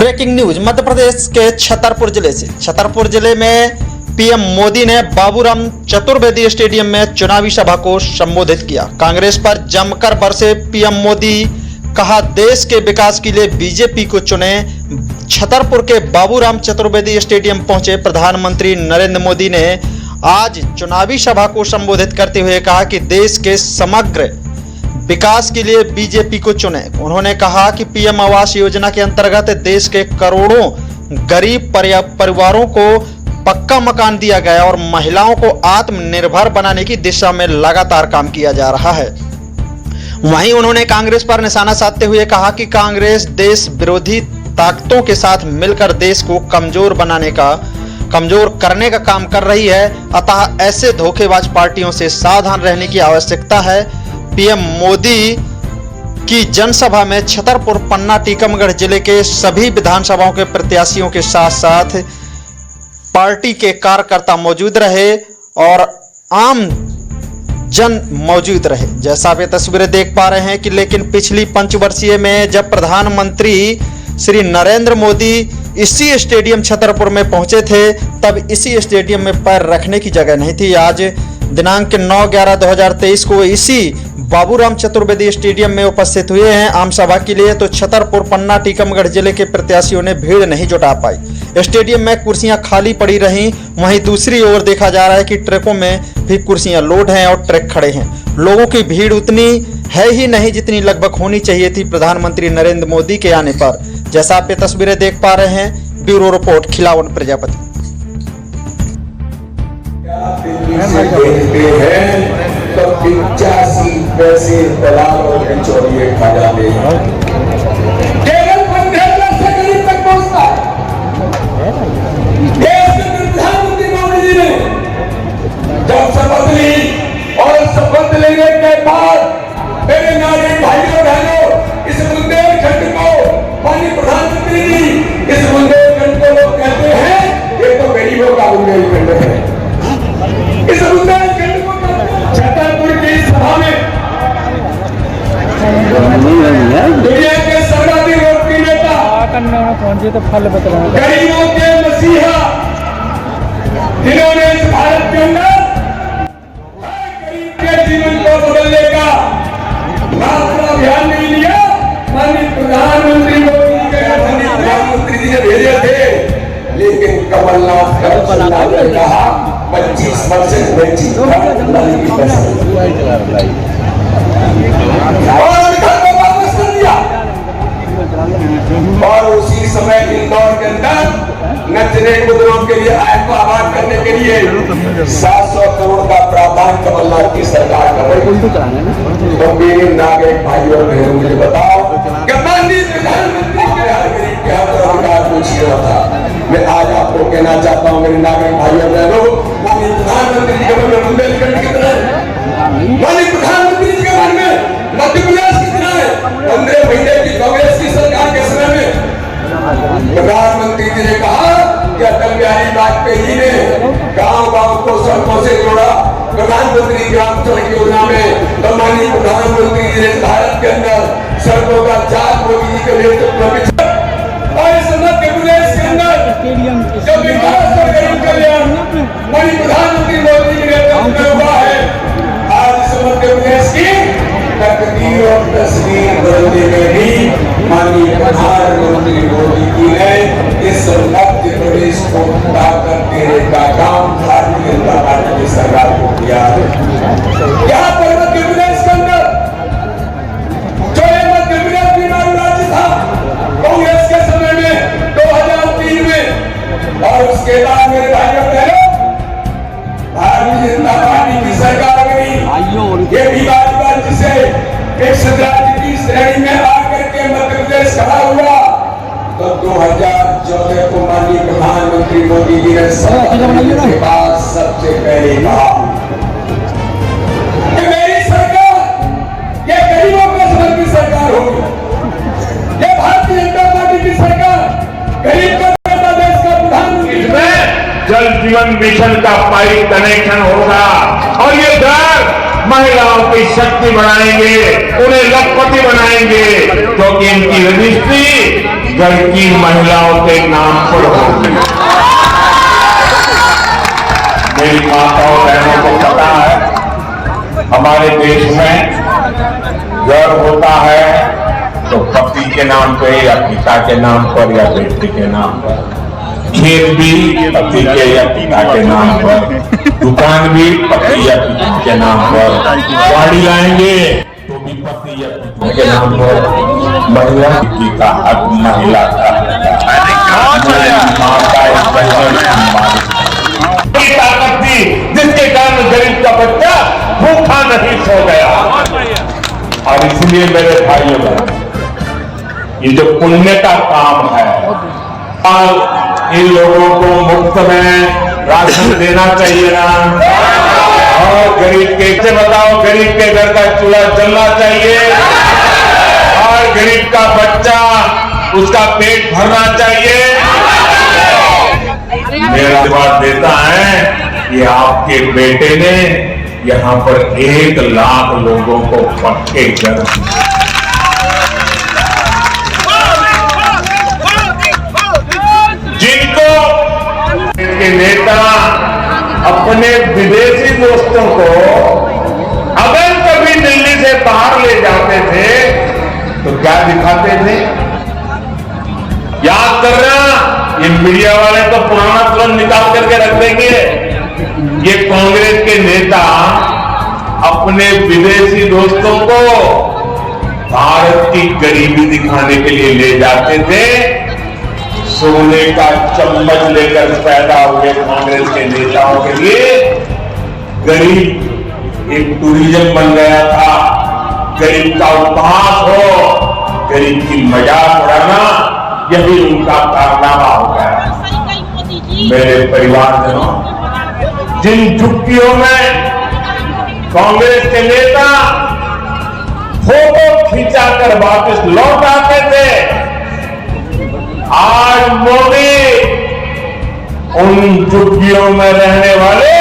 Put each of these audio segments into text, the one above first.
Breaking news Madhya Pradesh के छतरपुर जिले से। छतरपुर जिले में पीएम मोदी ने बाबूराम चतुर्वेदी स्टेडियम में चुनावी सभा को संबोधित किया। कांग्रेस पर जमकर बरसे पीएम मोदी, कहा देश के विकास के लिए बीजेपी को चुने। छतरपुर के बाबूराम चतुर्वेदी स्टेडियम पहुंचे प्रधानमंत्री नरेंद्र मोदी ने आज चुनावी सभा को संबोधित करते हुए कहा कि देश के समग्र विकास के लिए बीजेपी को चुने। उन्होंने कहा कि पीएम आवास योजना के अंतर्गत देश के करोड़ों गरीब परिवारों को पक्का मकान दिया गया और महिलाओं को आत्मनिर्भर बनाने की दिशा में लगातार काम किया जा रहा है। वहीं उन्होंने कांग्रेस पर निशाना साधते हुए कहा कि कांग्रेस देश विरोधी ताकतों के साथ मिलकर देश को कमजोर करने का काम कर रही है, अतः ऐसे धोखेबाज पार्टियों से सावधान रहने की आवश्यकता है। पीएम मोदी की जनसभा में छतरपुर, पन्ना, टीकमगढ़ जिले के सभी विधानसभाओं के प्रत्याशियों के साथ साथ पार्टी के कार्यकर्ता मौजूद रहे और आम जन मौजूद रहे। जैसा आप ये तस्वीरें देख पा रहे हैं कि लेकिन पिछली पंचवर्षीय में जब प्रधानमंत्री श्री नरेंद्र मोदी इसी स्टेडियम छतरपुर में पहुंचे थे, तब इसी स्टेडियम में पैर रखने की जगह नहीं थी। आज दिनांक 9/11/2023 को इसी बाबूराम चतुर्वेदी स्टेडियम में उपस्थित हुए हैं आम सभा के लिए। तो छतरपुर, पन्ना, टीकमगढ़ जिले के प्रत्याशियों ने भीड़ नहीं जुटा पाई। स्टेडियम में कुर्सियां खाली पड़ी रहीं। वहीं दूसरी ओर देखा जा रहा है कि ट्रकों में भी कुर्सियां लोड हैं और ट्रक खड़े हैं। लोगों की भीड़ उतनी है ही नहीं जितनी लगभग होनी चाहिए थी प्रधानमंत्री नरेंद्र मोदी के आने पर। जैसा आप ये तस्वीरें देख पा रहे हैं, ब्यूरो रिपोर्ट, खिलावन प्रजापति। तो 85 पैसे दलाल और बिचौलिए खा जाते हैं। केवल 15 लाख से गरीब तक पहुंचता है। देश के प्रधानमंत्री मोदी जी ने जब शपथ ली और शपथ लेने के बाद मेरे नागरिक भाइयों बहनों, इस बुंदेलखंड को माननीय प्रधानमंत्री जी, इस बुंदेलखंड को लोग कहते हैं ये तो गरीबों का बुंदेलखंड है। इस बुंदेलखंड को छतरपुर की सभा में दुनिया के सर्वाधिक लोकप्रिय नेता, गरीबों के मसीहा, जिन्होंने इस भारत के अंदर गरीब के जीवन को बदलने का मात्र अभियान नहीं लिया, माननीय प्रधानमंत्री मोदी जी के प्रधानमंत्री जी ने भेजे थे, लेकिन कमलनाथ ने कहा 25% बेची और घर को वापस कर दिया। और उसी समय इंदौर के अंदर नचने कूदने के लिए आय को आबाद करने के लिए 700 करोड़ का प्रावधान कमलनाथ की सरकार कर रही है। तो मेरे नागरिक भाइयों बहनों, मुझे बताओ कि माननीय प्रधानमंत्री के हर गरीब के हक अधिकार को छीना था। मैं आज आपको कहना चाहता हूं मेरे नागरिक भाइयों बहनों, माननीय प्रधानमंत्री जी के मन में बुंदेलखंड की तरह, माननीय प्रधानमंत्री जी के मन में मध्य प्रदेश की तरह है। 15 महीने की कांग्रेस की सरकार के समय में प्रधानमंत्री जी ने कहा कि अटल बिहारी वाजपेयी ने गांव-गांव को सड़कों से जोड़ा। प्रधानमंत्री ग्राम सड़क योजना में तो माननीय प्रधानमंत्री जी ने भारत के अंदर सड़कों का जाल मोदी जी के नेतृत्व में और इस मध्य प्रदेश के अंदर जो विकास और गरीब कल्याण माननीय प्रधानमंत्री मोदी जी के नेतृत्व में हुआ है। आज इस मध्य प्रदेश की तकदीर और तस्वीर बदलने में भी माननीय प्रधानमंत्री मोदी जी ने इस मध्य प्रदेश को ताकत देने का काम भारतीय जनता पार्टी की सरकार को किया है। यहाँ पर मध्य प्रदेश के अंदर जो ये मध्य प्रदेश बीमार राज्य था कांग्रेस के समय में 2003 में, और उसके बाद मेरे भाइयों बहनों भारतीय जनता पार्टी की सरकार गई। ये भी बात जिसे एक राज्य की श्रेणी में आकर के मध्य प्रदेश खड़ा हुआ, तो 2014 को माननीय प्रधानमंत्री मोदी जी ने के बाद सबसे पहले कहा कि मेरी सरकार ये गरीबों के समर्पित सरकार होगी, ये भारतीय जनता पार्टी की सरकार गरीब का देश का प्रधानमंत्री में जल जीवन मिशन का पाइप कनेक्शन होगा और ये घर महिलाओं की शक्ति बढ़ाएंगे, उन्हें लखपति बनाएंगे, क्योंकि इनकी रजिस्ट्री घर की महिलाओं के नाम पर होगी। मेरी माताओं बहनों को पता है, हमारे देश में घर होता है तो पति के नाम पे या पिता के नाम पर या बेटी के नाम पर, खेत भी पति के या पिता के नाम पर, दुकान भी पति या पिता के नाम पर, गाड़ी लाएंगे तो भी पति या पिता के नाम पर। महिला का हक महिला का ताकत थी जिसके कारण गरीब का बच्चा भूखा नहीं सो गया। और इसलिए मेरे भाइयों बहनों, ये जो पुण्य का काम है, इन लोगों को मुफ्त में राशन देना चाहिए ना। और गरीब के से बताओ, गरीब के घर का चूल्हा जलना चाहिए और गरीब का बच्चा उसका पेट भरना चाहिए। मेरा बात देता है कि आपके बेटे ने यहाँ पर 1 लाख लोगों को पक्के घर, जिनको के नेता अपने विदेशी दोस्तों को अगर कभी दिल्ली से बाहर ले जाते थे तो क्या दिखाते थे? याद करना, ये मीडिया वाले तो पुराना फिल्म निकाल करके रख देंगे। ये कांग्रेस के नेता अपने विदेशी दोस्तों को भारत की गरीबी दिखाने के लिए ले जाते थे। सोने का चम्मच लेकर पैदा हुए कांग्रेस के नेताओं के लिए गरीब एक टूरिज्म बन गया था। गरीब का उपहास हो, गरीब की मजाक उड़ाना, यही उनका कारनामा हो गया। मेरे परिवारजनों, जिन झुग्गियों में कांग्रेस के नेता फोटो खिंचाकर वापस लौट आते थे, आज मोदी उन झुग्गियों में रहने वाले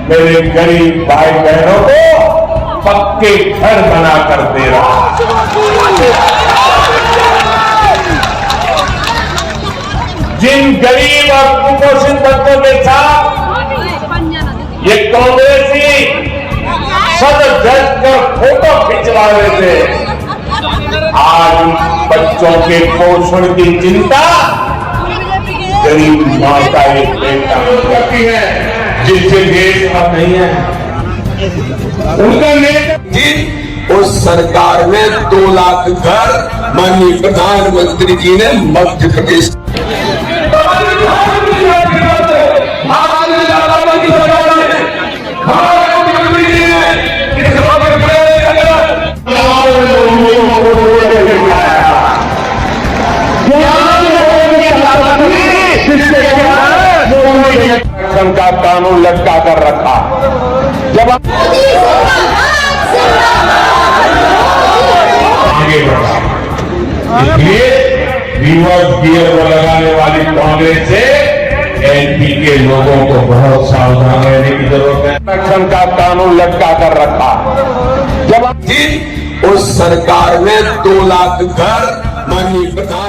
मेरे गरीब भाई बहनों को पक्के घर बनाकर दे रहा है। जिन गरीब और कुपोषित बच्चों के साथ ये कांग्रेसी सद धज कर फोटो खिंचवा रहे थे, आज बच्चों के पोषण की चिंता गरीब मां का एक बेटा करती है, जिससे देश का नहीं है। उनका नेता उस सरकार में 2 लाख घर माननीय प्रधानमंत्री जी ने मध्य प्रदेश का कानून लटका कर रखा। जब आगे बढ़ा, इसलिए रिवर्स गियर को लगाने वाली कांग्रेस से एमपी के लोगों को बहुत सावधान रहने की जरूरत है। आरक्षण का कानून लटका कर रखा। जब उस सरकार में 2 लाख घर माननीय प्रधान